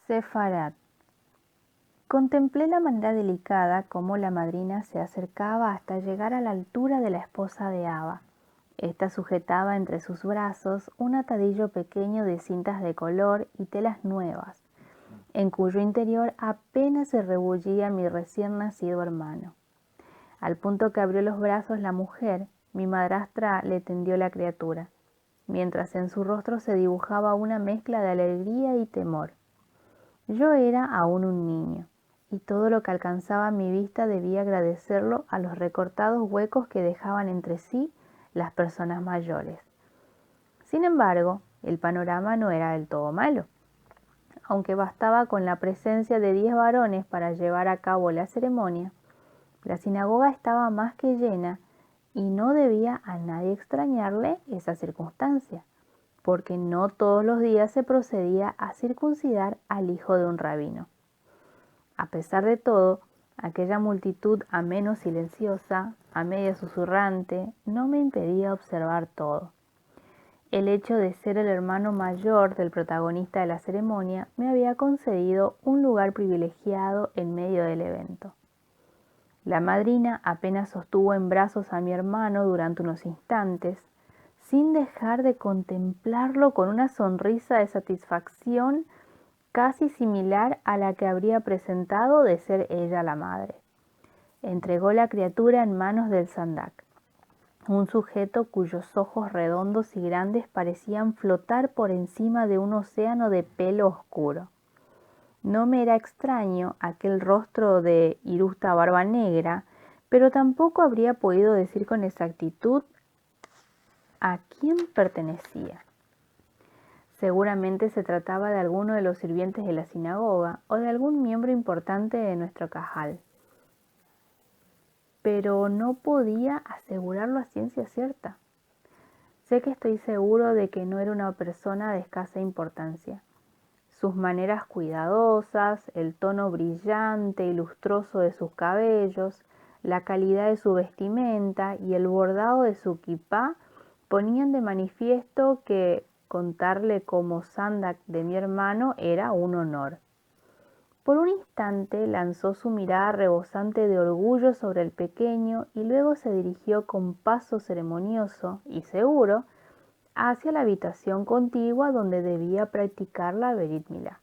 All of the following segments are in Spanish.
Sefarat. Contemplé la manera delicada como la madrina se acercaba hasta llegar a la altura de la esposa de Aba. Esta sujetaba entre sus brazos un atadillo pequeño de cintas de color y telas nuevas, en cuyo interior apenas se rebullía mi recién nacido hermano. Al punto que abrió los brazos la mujer, mi madrastra le tendió la criatura, mientras en su rostro se dibujaba una mezcla de alegría y temor. Yo era aún un niño, y todo lo que alcanzaba mi vista debía agradecerlo a los recortados huecos que dejaban entre sí las personas mayores. Sin embargo, el panorama no era del todo malo. Aunque bastaba con la presencia de 10 varones para llevar a cabo la ceremonia, la sinagoga estaba más que llena y no debía a nadie extrañarle esa circunstancia, porque no todos los días se procedía a circuncidar al hijo de un rabino. A pesar de todo, aquella multitud a menos silenciosa, a media susurrante, no me impedía observar todo. El hecho de ser el hermano mayor del protagonista de la ceremonia me había concedido un lugar privilegiado en medio del evento. La madrina apenas sostuvo en brazos a mi hermano durante unos instantes, sin dejar de contemplarlo con una sonrisa de satisfacción casi similar a la que habría presentado de ser ella la madre. Entregó la criatura en manos del sandak, un sujeto cuyos ojos redondos y grandes parecían flotar por encima de un océano de pelo oscuro. No me era extraño aquel rostro de irusta barba negra, pero tampoco habría podido decir con exactitud a quién pertenecía. Seguramente se trataba de alguno de los sirvientes de la sinagoga o de algún miembro importante de nuestro cajal. Pero no podía asegurarlo a ciencia cierta. Sé que estoy seguro de que no era una persona de escasa importancia. Sus maneras cuidadosas, el tono brillante y lustroso de sus cabellos, la calidad de su vestimenta y el bordado de su kipá ponían de manifiesto que contarle como sandak de mi hermano era un honor. Por un instante lanzó su mirada rebosante de orgullo sobre el pequeño y luego se dirigió con paso ceremonioso y seguro hacia la habitación contigua donde debía practicar la Berit Milá.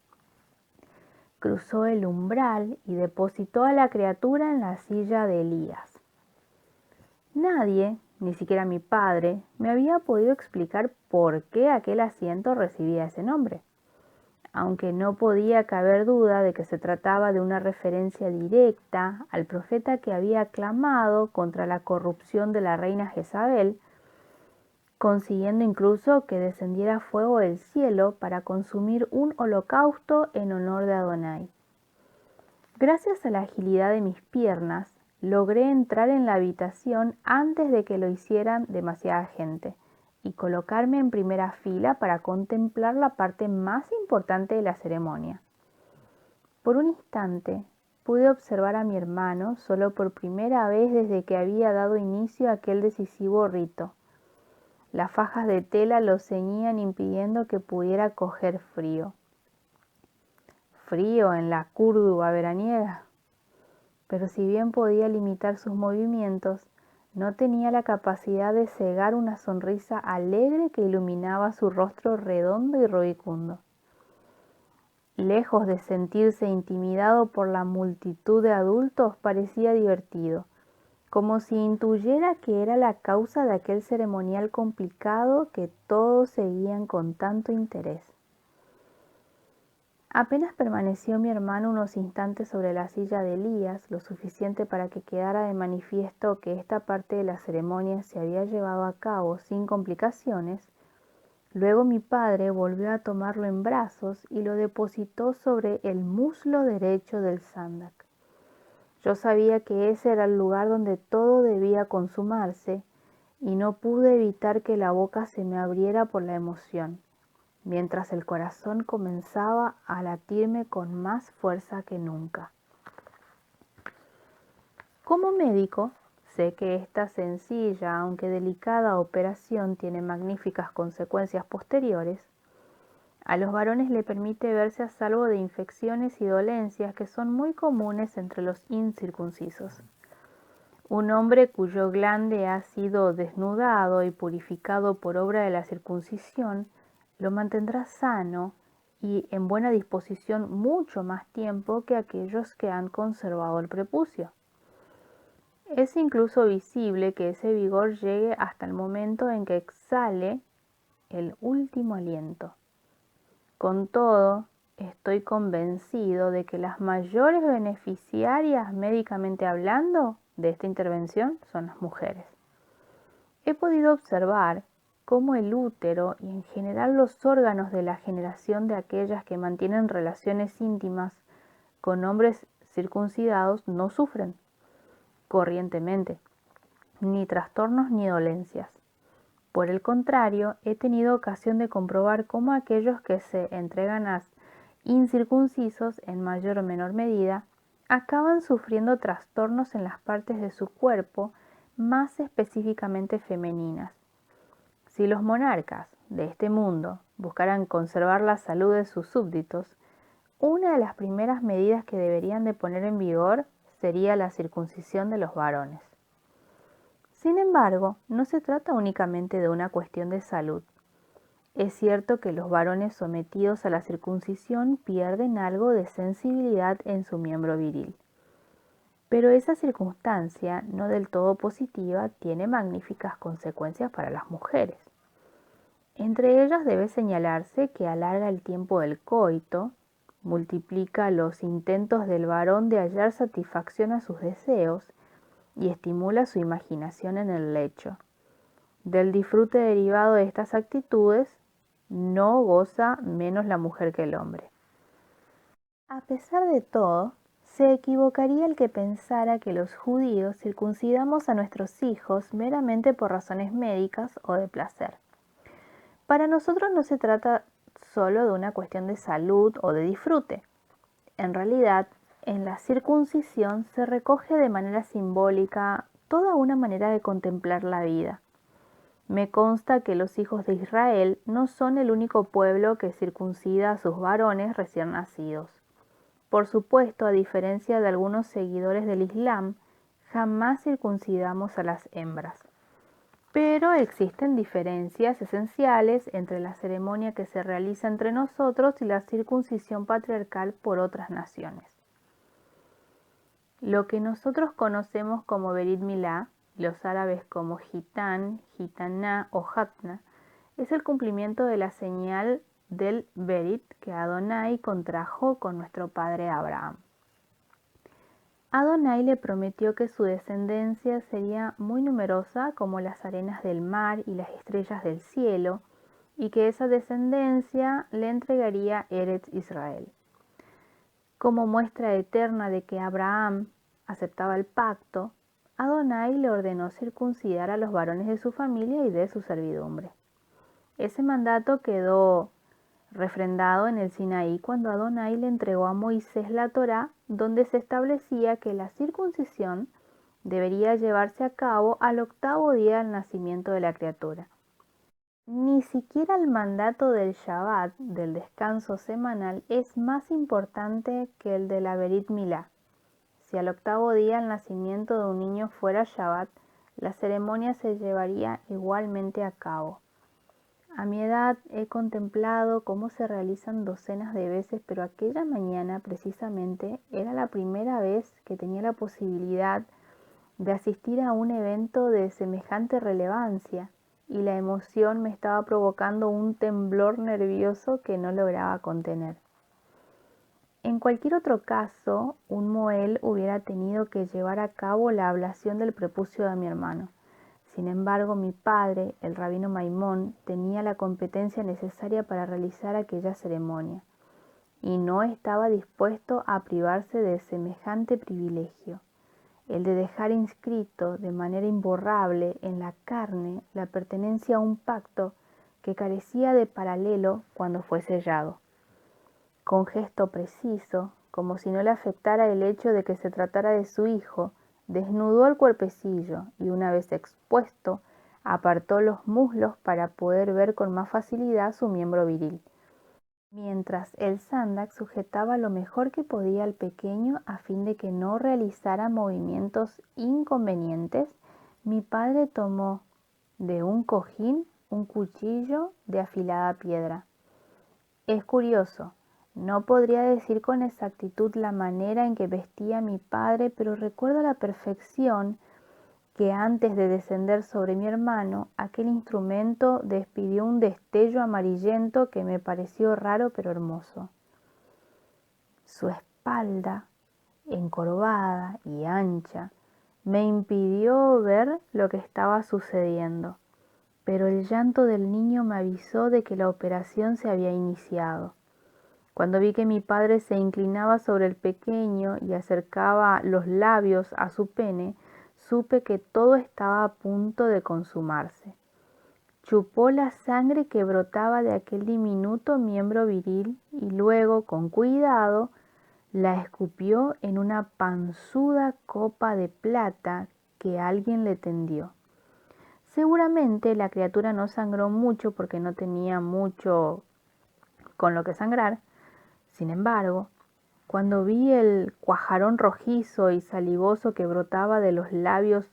Cruzó el umbral y depositó a la criatura en la silla de Elías. Nadie, ni siquiera mi padre, me había podido explicar por qué aquel asiento recibía ese nombre, aunque no podía caber duda de que se trataba de una referencia directa al profeta que había clamado contra la corrupción de la reina Jezabel, consiguiendo incluso que descendiera fuego del cielo para consumir un holocausto en honor de Adonai. Gracias a la agilidad de mis piernas, logré entrar en la habitación antes de que lo hicieran demasiada gente y colocarme en primera fila para contemplar la parte más importante de la ceremonia. Por un instante pude observar a mi hermano solo por primera vez desde que había dado inicio a aquel decisivo rito. Las fajas de tela lo ceñían impidiendo que pudiera coger frío. Frío en la Córdoba veraniega. Pero si bien podía limitar sus movimientos, no tenía la capacidad de cegar una sonrisa alegre que iluminaba su rostro redondo y rubicundo. Lejos de sentirse intimidado por la multitud de adultos, parecía divertido, como si intuyera que era la causa de aquel ceremonial complicado que todos seguían con tanto interés. Apenas permaneció mi hermano unos instantes sobre la silla de Elías, lo suficiente para que quedara de manifiesto que esta parte de la ceremonia se había llevado a cabo sin complicaciones. Luego mi padre volvió a tomarlo en brazos y lo depositó sobre el muslo derecho del sandak. Yo sabía que ese era el lugar donde todo debía consumarse y no pude evitar que la boca se me abriera por la emoción, mientras el corazón comenzaba a latirme con más fuerza que nunca. Como médico, sé que esta sencilla, aunque delicada operación tiene magníficas consecuencias posteriores. A los varones le permite verse a salvo de infecciones y dolencias que son muy comunes entre los incircuncisos. Un hombre cuyo glande ha sido desnudado y purificado por obra de la circuncisión lo mantendrá sano y en buena disposición mucho más tiempo que aquellos que han conservado el prepucio. Es incluso visible que ese vigor llegue hasta el momento en que exhale el último aliento. Con todo, estoy convencido de que las mayores beneficiarias médicamente hablando de esta intervención son las mujeres. He podido observar cómo el útero y en general los órganos de la generación de aquellas que mantienen relaciones íntimas con hombres circuncidados no sufren corrientemente ni trastornos ni dolencias. Por el contrario, he tenido ocasión de comprobar cómo aquellos que se entregan a incircuncisos en mayor o menor medida acaban sufriendo trastornos en las partes de su cuerpo más específicamente femeninas. Si los monarcas de este mundo buscaran conservar la salud de sus súbditos, una de las primeras medidas que deberían de poner en vigor sería la circuncisión de los varones. Sin embargo, no se trata únicamente de una cuestión de salud. Es cierto que los varones sometidos a la circuncisión pierden algo de sensibilidad en su miembro viril. Pero esa circunstancia, no del todo positiva, tiene magníficas consecuencias para las mujeres. Entre ellas debe señalarse que alarga el tiempo del coito, multiplica los intentos del varón de hallar satisfacción a sus deseos y estimula su imaginación en el lecho. Del disfrute derivado de estas actitudes no goza menos la mujer que el hombre. A pesar de todo, se equivocaría el que pensara que los judíos circuncidamos a nuestros hijos meramente por razones médicas o de placer. Para nosotros no se trata solo de una cuestión de salud o de disfrute. En realidad, en la circuncisión se recoge de manera simbólica toda una manera de contemplar la vida. Me consta que los hijos de Israel no son el único pueblo que circuncida a sus varones recién nacidos. Por supuesto, a diferencia de algunos seguidores del Islam, jamás circuncidamos a las hembras. Pero existen diferencias esenciales entre la ceremonia que se realiza entre nosotros y la circuncisión patriarcal por otras naciones. Lo que nosotros conocemos como Berit Milá, los árabes como gitán, gitaná o hatna, es el cumplimiento de la señal del Berit que Adonai contrajo con nuestro padre Abraham. Adonai le prometió que su descendencia sería muy numerosa como las arenas del mar y las estrellas del cielo, y que esa descendencia le entregaría Eretz Israel. Como muestra eterna de que Abraham aceptaba el pacto, Adonai le ordenó circuncidar a los varones de su familia y de su servidumbre. Ese mandato quedó refrendado en el Sinaí cuando Adonai le entregó a Moisés la Torá, donde se establecía que la circuncisión debería llevarse a cabo al octavo día del nacimiento de la criatura. Ni siquiera el mandato del Shabbat, del descanso semanal, es más importante que el de la Berit Milá. Si al octavo día el nacimiento de un niño fuera Shabbat, la ceremonia se llevaría igualmente a cabo. A mi edad he contemplado cómo se realizan docenas de veces, pero aquella mañana precisamente era la primera vez que tenía la posibilidad de asistir a un evento de semejante relevancia, y la emoción me estaba provocando un temblor nervioso que no lograba contener. En cualquier otro caso, un Moel hubiera tenido que llevar a cabo la ablación del prepucio de mi hermano. Sin embargo, mi padre, el rabino Maimón, tenía la competencia necesaria para realizar aquella ceremonia, y no estaba dispuesto a privarse de semejante privilegio, el de dejar inscrito de manera imborrable en la carne la pertenencia a un pacto que carecía de paralelo cuando fue sellado. Con gesto preciso, como si no le afectara el hecho de que se tratara de su hijo, desnudó el cuerpecillo y una vez expuesto, apartó los muslos para poder ver con más facilidad su miembro viril. Mientras el sandak sujetaba lo mejor que podía al pequeño a fin de que no realizara movimientos inconvenientes, mi padre tomó de un cojín un cuchillo de afilada piedra. Es curioso, no podría decir con exactitud la manera en que vestía mi padre, pero recuerdo a la perfección que antes de descender sobre mi hermano, aquel instrumento despidió un destello amarillento que me pareció raro pero hermoso. Su espalda, encorvada y ancha, me impidió ver lo que estaba sucediendo, pero el llanto del niño me avisó de que la operación se había iniciado. Cuando vi que mi padre se inclinaba sobre el pequeño y acercaba los labios a su pene, supe que todo estaba a punto de consumarse. Chupó la sangre que brotaba de aquel diminuto miembro viril y luego, con cuidado, la escupió en una panzuda copa de plata que alguien le tendió. Seguramente la criatura no sangró mucho porque no tenía mucho con lo que sangrar. Sin embargo, cuando vi el cuajarón rojizo y salivoso que brotaba de los labios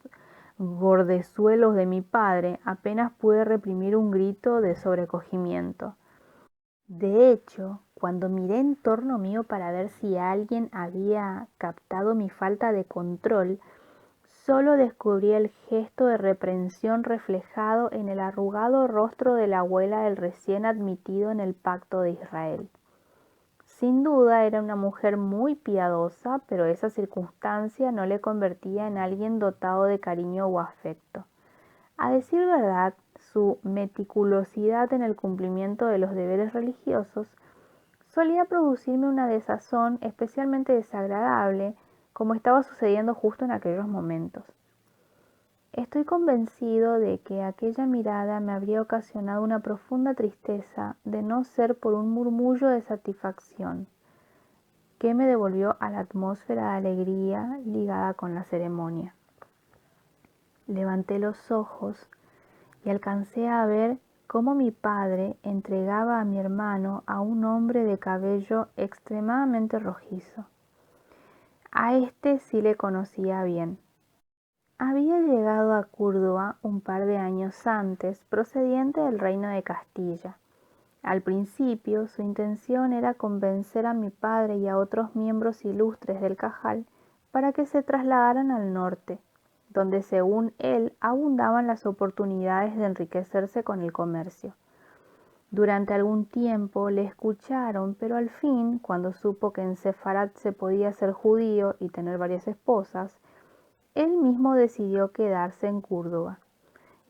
gordezuelos de mi padre, apenas pude reprimir un grito de sobrecogimiento. De hecho, cuando miré en torno mío para ver si alguien había captado mi falta de control, solo descubrí el gesto de reprensión reflejado en el arrugado rostro de la abuela del recién admitido en el pacto de Israel. Sin duda era una mujer muy piadosa, pero esa circunstancia no le convertía en alguien dotado de cariño o afecto. A decir verdad, su meticulosidad en el cumplimiento de los deberes religiosos solía producirme una desazón especialmente desagradable, como estaba sucediendo justo en aquellos momentos. Estoy convencido de que aquella mirada me habría ocasionado una profunda tristeza de no ser por un murmullo de satisfacción, que me devolvió a la atmósfera de alegría ligada con la ceremonia. Levanté los ojos y alcancé a ver cómo mi padre entregaba a mi hermano a un hombre de cabello extremadamente rojizo. A este sí le conocía bien. Había llegado a Córdoba un par de años antes, procediente del reino de Castilla. Al principio, su intención era convencer a mi padre y a otros miembros ilustres del Cajal para que se trasladaran al norte, donde según él abundaban las oportunidades de enriquecerse con el comercio. Durante algún tiempo le escucharon, pero al fin, cuando supo que en Sefarat se podía ser judío y tener varias esposas, él mismo decidió quedarse en Córdoba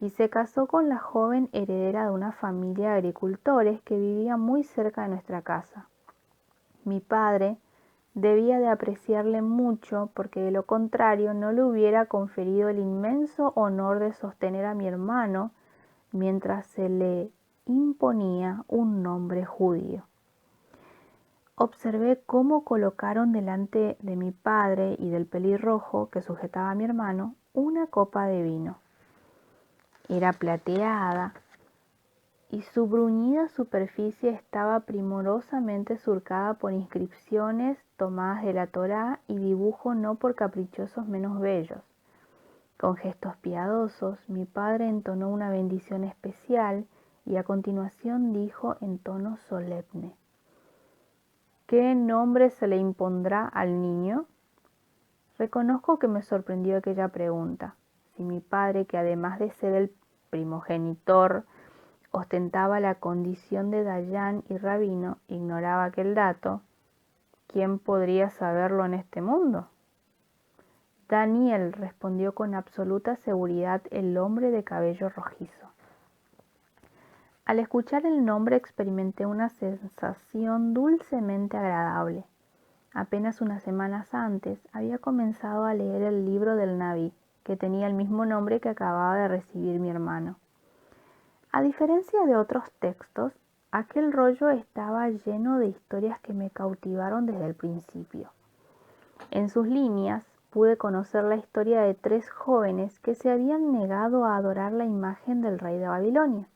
y se casó con la joven heredera de una familia de agricultores que vivía muy cerca de nuestra casa. Mi padre debía de apreciarle mucho porque de lo contrario no le hubiera conferido el inmenso honor de sostener a mi hermano mientras se le imponía un nombre judío. Observé cómo colocaron delante de mi padre y del pelirrojo que sujetaba a mi hermano una copa de vino. Era plateada y su bruñida superficie estaba primorosamente surcada por inscripciones tomadas de la Torá y dibujo no por caprichosos menos bellos. Con gestos piadosos, mi padre entonó una bendición especial y a continuación dijo en tono solemne: ¿Qué nombre se le impondrá al niño? Reconozco que me sorprendió aquella pregunta. Si mi padre, que además de ser el primogenitor, ostentaba la condición de dayán y rabino, ignoraba aquel dato, ¿quién podría saberlo en este mundo? Daniel, respondió con absoluta seguridad el hombre de cabello rojizo. Al escuchar el nombre experimenté una sensación dulcemente agradable. Apenas unas semanas antes había comenzado a leer el libro del Naví, que tenía el mismo nombre que acababa de recibir mi hermano. A diferencia de otros textos, aquel rollo estaba lleno de historias que me cautivaron desde el principio. En sus líneas pude conocer la historia de 3 jóvenes que se habían negado a adorar la imagen del rey de Babilonia,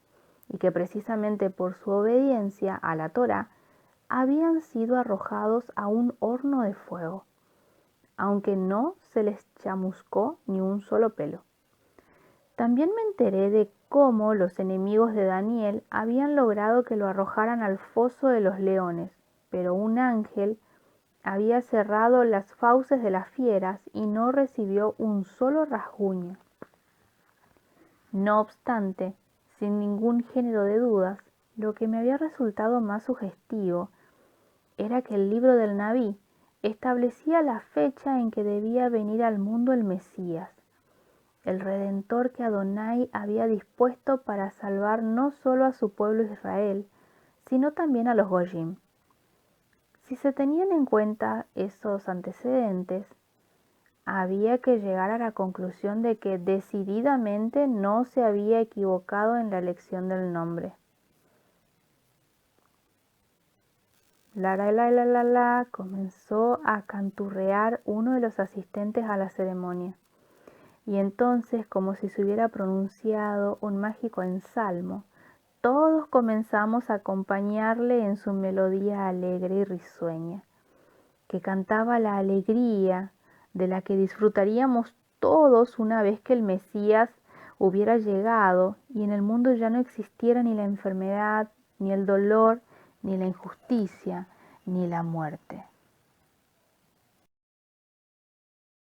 y que precisamente por su obediencia a la Torá habían sido arrojados a un horno de fuego, aunque no se les chamuscó ni un solo pelo. También me enteré de cómo los enemigos de Daniel habían logrado que lo arrojaran al foso de los leones, pero un ángel había cerrado las fauces de las fieras y no recibió un solo rasguño. No obstante, sin ningún género de dudas, lo que me había resultado más sugestivo era que el libro del Nabí establecía la fecha en que debía venir al mundo el Mesías, el Redentor que Adonai había dispuesto para salvar no solo a su pueblo Israel, sino también a los Goyim. Si se tenían en cuenta esos antecedentes, había que llegar a la conclusión de que decididamente no se había equivocado en la elección del nombre. La, comenzó a canturrear uno de los asistentes a la ceremonia. Y entonces, como si se hubiera pronunciado un mágico ensalmo, todos comenzamos a acompañarle en su melodía alegre y risueña, que cantaba la alegría de la que disfrutaríamos todos una vez que el Mesías hubiera llegado y en el mundo ya no existiera ni la enfermedad, ni el dolor, ni la injusticia, ni la muerte.